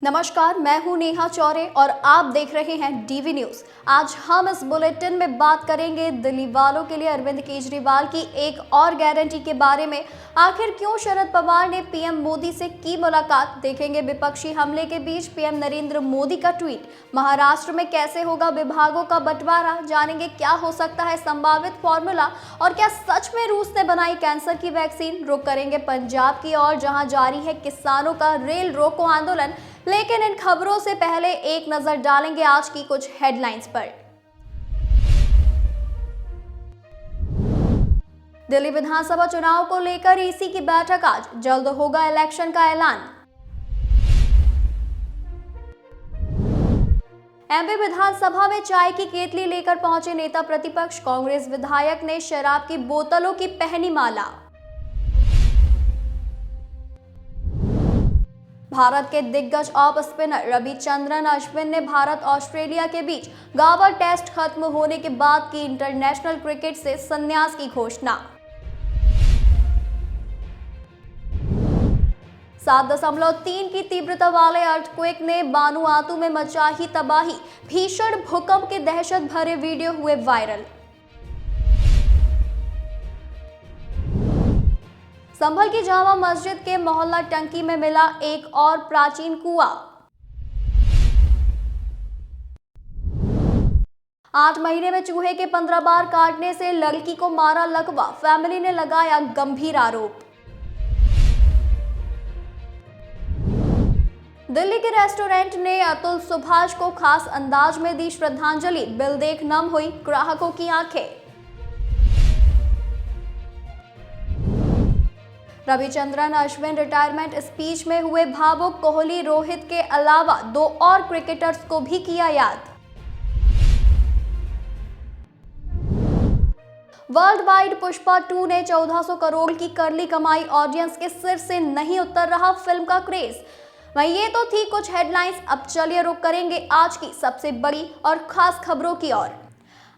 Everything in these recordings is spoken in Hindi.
नमस्कार, मैं हूं नेहा चौरे और आप देख रहे हैं डीवी न्यूज। आज हम इस बुलेटिन में बात करेंगे दिल्ली वालों के लिए अरविंद केजरीवाल की एक और गारंटी के बारे में। आखिर क्यों शरद पवार ने पीएम मोदी से की मुलाकात, देखेंगे विपक्षी हमले के बीच पीएम नरेंद्र मोदी का ट्वीट, महाराष्ट्र में कैसे होगा विभागों का बंटवारा, जानेंगे क्या हो सकता है संभावित फॉर्मूला और क्या सच में रूस ने बनाई कैंसर की वैक्सीन। रुक करेंगे पंजाब की ओर, जहां जारी है किसानों का रेल रोको आंदोलन। लेकिन इन खबरों से पहले एक नजर डालेंगे आज की कुछ हेडलाइंस पर। दिल्ली विधानसभा चुनाव को लेकर ईसी की बैठक आज, जल्द होगा इलेक्शन का ऐलान। एमपी विधानसभा में चाय की केतली लेकर पहुंचे नेता प्रतिपक्ष, कांग्रेस विधायक ने शराब की बोतलों की पहनी माला। भारत के दिग्गज ऑफ स्पिनर रविचंद्रन अश्विन ने भारत ऑस्ट्रेलिया के बीच गावर टेस्ट खत्म होने के बाद की इंटरनेशनल क्रिकेट से संन्यास की घोषणा। 7.3 की तीव्रता वाले अर्थक्वेक ने वानुआतू में मचाही तबाही, भीषण भूकंप के दहशत भरे वीडियो हुए वायरल। संभल की जामा मस्जिद के मोहल्ला टंकी में मिला एक और प्राचीन कुआं। 8 महीने में चूहे के 15 बार काटने से लड़की को मारा लकवा, फैमिली ने लगाया गंभीर आरोप। दिल्ली के रेस्टोरेंट ने अतुल सुभाष को खास अंदाज में दी श्रद्धांजलि, बिल देख नम हुई ग्राहकों की आंखें। रविचंद्रन अश्विन रिटायरमेंट स्पीच में हुए भावुक, कोहली रोहित के अलावा 2 और क्रिकेटर्स को भी किया याद। वर्ल्ड वाइड पुष्पा 2 ने 1400 करोड़ की कर ली कमाई, ऑडियंस के सिर से नहीं उतर रहा फिल्म का क्रेज। वहीं ये तो थी कुछ हेडलाइंस, अब चलिए रुक करेंगे आज की सबसे बड़ी और खास खबरों की ओर।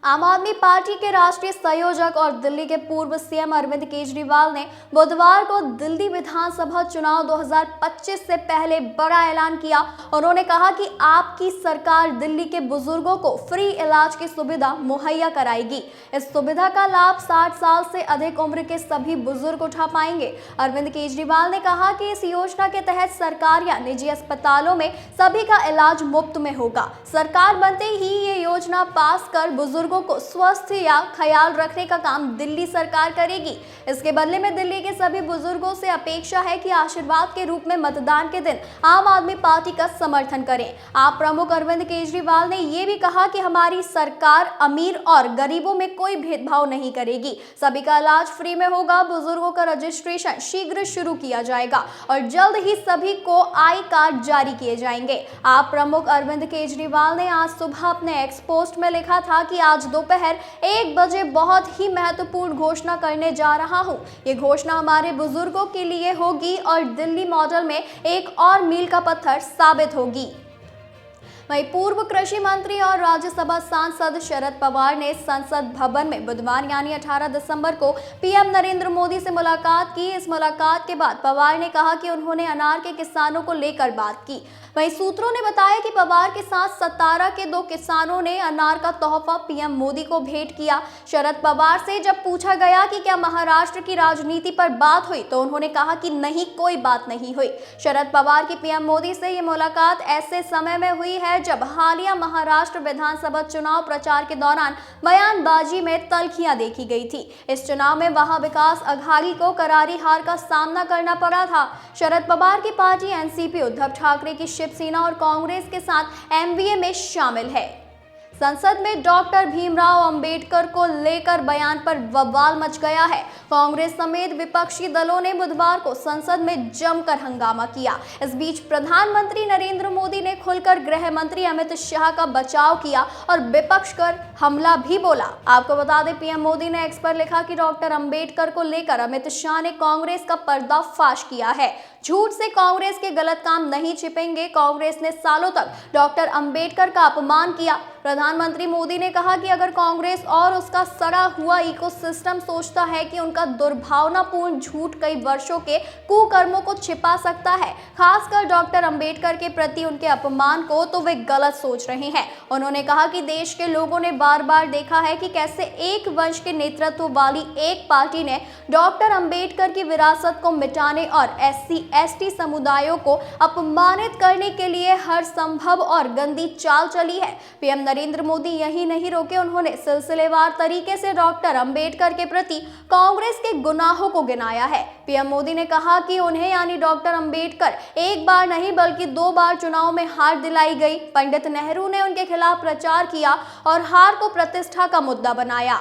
आम आदमी पार्टी के राष्ट्रीय संयोजक और दिल्ली के पूर्व सीएम अरविंद केजरीवाल ने बुधवार को दिल्ली विधानसभा चुनाव 2025 से पहले बड़ा ऐलान किया। उन्होंने कहा कि आपकी सरकार दिल्ली के बुजुर्गों को फ्री इलाज की सुविधा मुहैया कराएगी। इस सुविधा का लाभ 60 साल से अधिक उम्र के सभी बुजुर्ग उठा पाएंगे। अरविंद केजरीवाल ने कहा कि इस योजना के तहत सरकार या निजी अस्पतालों में सभी का इलाज मुफ्त में होगा। सरकार बनते ही ये योजना पास कर बुजुर्ग को स्वस्थ या ख्याल रखने का काम दिल्ली सरकार करेगी। इसके बदले में दिल्ली के सभी बुजुर्गों से अपेक्षा है कि आशीर्वाद के रूप में मतदान के दिन आम आदमी पार्टी का समर्थन करें। आप प्रमुख अरविंद केजरीवाल ने यह भी कहा कि हमारी सरकार अमीर और गरीबों में कोई भेदभाव नहीं करेगी, सभी का इलाज फ्री में होगा। बुजुर्गों का रजिस्ट्रेशन शीघ्र शुरू किया जाएगा और जल्द ही सभी को आई कार्ड जारी किए जाएंगे। आप प्रमुख अरविंद केजरीवाल ने आज सुबह अपने एक्स पोस्ट में लिखा था कि आज दोपहर 1 बजे बहुत ही महत्वपूर्ण घोषणा करने जा रहा हूं। ये घोषणा हमारे बुजुर्गों के लिए होगी और दिल्ली मॉडल में एक और मील का पत्थर साबित होगी। वहीं पूर्व कृषि मंत्री और राज्यसभा सांसद शरद पवार ने संसद भवन में बुधवार यानी 18 दिसंबर को पीएम नरेंद्र मोदी से मुलाकात की। इस मुलाकात के बाद पवार ने कहा कि उन्होंने अनार के किसानों को लेकर बात की। वहीं सूत्रों ने बताया कि पवार के साथ सतारा के 2 किसानों ने अनार का तोहफा पीएम मोदी को भेंट किया। शरद पवार से जब पूछा गया कि क्या महाराष्ट्र की राजनीति पर बात हुई तो उन्होंने कहा कि नहीं, कोई बात नहीं हुई। शरद पवार की पीएम मोदी से ये मुलाकात ऐसे समय में हुई है जब हालिया महाराष्ट्र विधानसभा चुनाव प्रचार के दौरान बयानबाजी में तल्खियां देखी गई थी। इस चुनाव में वहां विकास अघाड़ी को करारी हार का सामना करना पड़ा था। शरद पवार की पार्टी एनसीपी उद्धव ठाकरे की शिवसेना और कांग्रेस के साथ एमवीए में शामिल है। संसद में डॉक्टर भीमराव अंबेडकर को लेकर बयान पर बवाल मच गया है। कांग्रेस समेत विपक्षी दलों ने बुधवार को संसद में जमकर हंगामा किया। इस बीच प्रधानमंत्री नरेंद्र मोदी ने खुलकर गृह मंत्री अमित शाह का बचाव किया और विपक्ष पर हमला भी बोला। आपको बता दें, पीएम मोदी ने एक्स पर लिखा कि डॉक्टर अंबेडकर को लेकर अमित शाह ने कांग्रेस का पर्दाफाश किया है। झूठ से कांग्रेस के गलत काम नहीं छिपेंगे। कांग्रेस ने सालों तक डॉक्टर अंबेडकर का अपमान किया। प्रधानमंत्री मोदी ने कहा कि अगर कांग्रेस और उसका सड़ा हुआ इकोसिस्टम सोचता है कि उनका दुर्भावनापूर्ण झूठ कई वर्षों के कुकर्मों को छिपा सकता है, खासकर डॉक्टर अंबेडकर के प्रति उनके अपमान को, तो वे गलत सोच रहे हैं। उन्होंने कहा कि देश के लोगों ने बार बार देखा है कि कैसे एक वंश के नेतृत्व वाली एक पार्टी ने डॉक्टर अंबेडकर की विरासत को मिटाने और SC/ST समुदायों को अपमानित करने के लिए हर संभव और गंदी चाल चली है। पीएम नरेंद्र मोदी यही नहीं रोके, उन्होंने सिलसिलेवार तरीके से डॉक्टर अंबेडकर के प्रति कांग्रेस के गुनाहों को गिनाया है। पीएम मोदी ने कहा कि उन्हें यानी डॉक्टर अंबेडकर एक बार नहीं बल्कि 2 बार चुनाव में हार दिलाई गई। पंडित नेहरू ने उनके खिलाफ प्रचार किया और हार को प्रतिष्ठा का मुद्दा बनाया।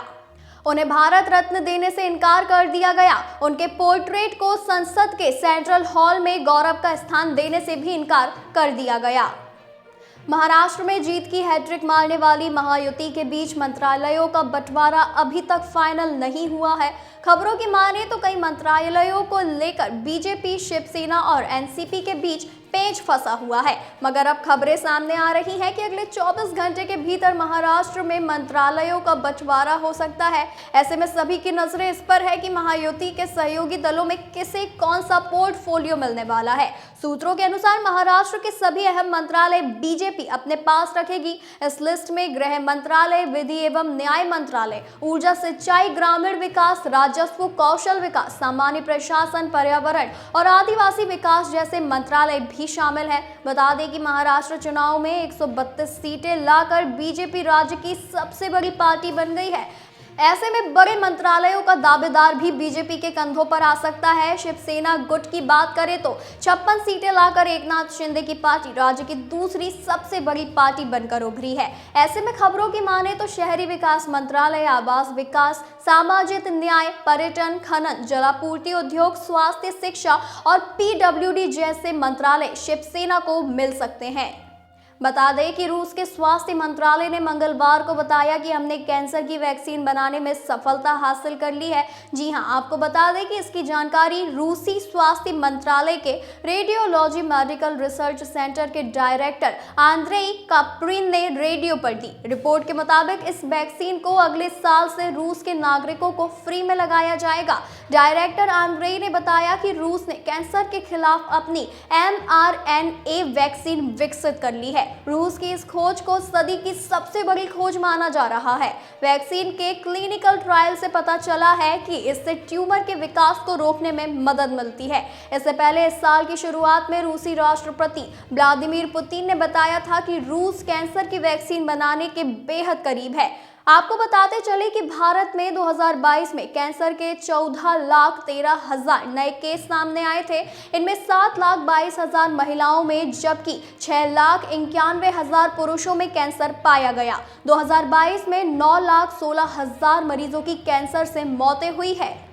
उन्हें भारत रत्न देने से इनकार कर दिया गया। उनके पोर्ट्रेट को संसद के सेंट्रल हॉल में गौरव का स्थान देने से भी इनकार कर दिया गया। महाराष्ट्र में जीत की हैट्रिक मारने वाली महायुति के बीच मंत्रालयों का बंटवारा अभी तक फाइनल नहीं हुआ है। खबरों की माने तो कई मंत्रालयों को लेकर बीजेपी, शिवसेना और एनसीपी के बीच पेच फंसा हुआ है, मगर अब खबरें सामने आ रही हैं कि अगले 24 घंटे के भीतर महाराष्ट्र में मंत्रालयों का बंटवारा हो सकता है। ऐसे में सभी की नजरें इस पर है कि महायुति के सहयोगी दलों में किसे कौन सा पोर्टफोलियो मिलने वाला है। सूत्रों के अनुसार महाराष्ट्र के सभी अहम मंत्रालय बीजेपी अपने पास रखेगी। इस लिस्ट में गृह मंत्रालय, विधि एवं न्याय मंत्रालय, ऊर्जा, सिंचाई, ग्रामीण विकास, राजस्व, कौशल विकास, सामान्य प्रशासन, पर्यावरण और आदिवासी विकास जैसे मंत्रालय भी शामिल है। बता दें कि महाराष्ट्र चुनाव में 132 सीटें लाकर बीजेपी राज्य की सबसे बड़ी पार्टी बन गई है। ऐसे में बड़े मंत्रालयों का दावेदार भी बीजेपी के कंधों पर आ सकता है। शिवसेना गुट की बात करें तो 56 सीटें लाकर एकनाथ शिंदे की पार्टी राज्य की दूसरी सबसे बड़ी पार्टी बनकर उभरी है। ऐसे में खबरों की माने तो शहरी विकास मंत्रालय, आवास विकास, सामाजिक न्याय, पर्यटन, खनन, जलापूर्ति, उद्योग, स्वास्थ्य, शिक्षा और PWD जैसे मंत्रालय शिवसेना को मिल सकते हैं। बता दें कि रूस के स्वास्थ्य मंत्रालय ने मंगलवार को बताया कि हमने कैंसर की वैक्सीन बनाने में सफलता हासिल कर ली है। जी हां, आपको बता दें कि इसकी जानकारी रूसी स्वास्थ्य मंत्रालय के रेडियोलॉजी मेडिकल रिसर्च सेंटर के डायरेक्टर आंद्रेई काप्रिन ने रेडियो पर दी। रिपोर्ट के मुताबिक इस वैक्सीन को अगले साल से रूस के नागरिकों को फ्री में लगाया जाएगा। डायरेक्टर आंद्रेई ने बताया कि रूस ने कैंसर के खिलाफ अपनी mRNA वैक्सीन विकसित कर ली है। रूस की इस खोज को सदी की सबसे बड़ी खोज माना जा रहा है। वैक्सीन के क्लिनिकल ट्रायल से पता चला है कि इससे ट्यूमर के विकास को रोकने में मदद मिलती है। इससे पहले इस साल की शुरुआत में रूसी राष्ट्रपति व्लादिमीर पुतिन ने बताया था कि रूस कैंसर की वैक्सीन बनाने के बेहद करीब है। आपको बताते चले कि भारत में 2022 में कैंसर के 14,13,000 नए केस सामने आए थे। इनमें 7,22,000 महिलाओं में जबकि 6,91,000 पुरुषों में कैंसर पाया गया। 2022 में 9,16,000 मरीजों की कैंसर से मौतें हुई है।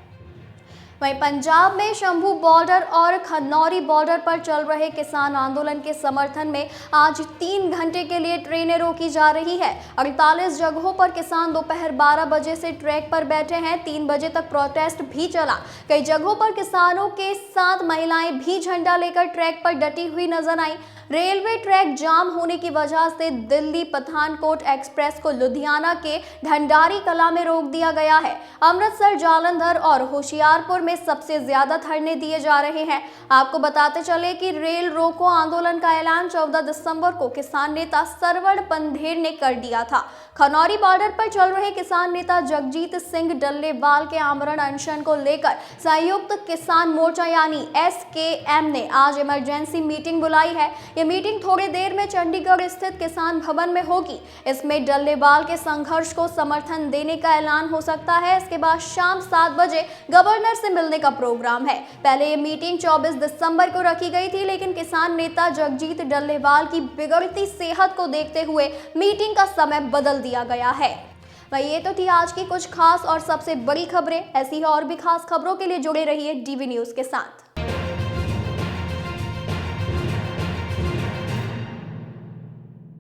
वहीं पंजाब में शंभू बॉर्डर और खन्नौरी बॉर्डर पर चल रहे किसान आंदोलन के समर्थन में आज 3 घंटे के लिए ट्रेनें रोकी जा रही है। 48 जगहों पर किसान दोपहर 12 बजे से ट्रैक पर बैठे हैं। 3 बजे तक प्रोटेस्ट भी चला। कई जगहों पर किसानों के साथ महिलाएं भी झंडा लेकर ट्रैक पर डटी हुई नजर आई। रेलवे ट्रैक जाम होने की वजह से दिल्ली पठानकोट एक्सप्रेस को लुधियाना के ढंडारी कला में रोक दिया गया है। अमृतसर, जालंधर और होशियारपुर में सबसे ज्यादा धरने दिए जा रहे हैं। आपको बताते चले कि रेल रोको आंदोलन का ऐलान 14 दिसंबर को किसान नेता सरवण पंधेर ने कर दिया था। खनौरी बॉर्डर पर चल रहे किसान नेता जगजीत सिंह डल्लेवाल के आमरण अनशन को लेकर संयुक्त किसान मोर्चा यानी SKM ने आज इमरजेंसी मीटिंग बुलाई है। ये मीटिंग थोड़ी देर में चंडीगढ़ स्थित किसान भवन में होगी। इसमें डल्लेवाल के संघर्ष को समर्थन देने का ऐलान हो सकता है। इसके बाद शाम 7 बजे गवर्नर से मिलने का प्रोग्राम है। पहले ये मीटिंग 24 दिसंबर को रखी गई थी, लेकिन किसान नेता जगजीत डल्लेवाल की बिगड़ती सेहत को देखते हुए मीटिंग का समय बदल दिया गया है। वही ये तो थी आज की कुछ खास और सबसे बड़ी खबरें। ऐसी ही और भी खास खबरों के लिए जुड़े रहिए DV न्यूज़ के साथ।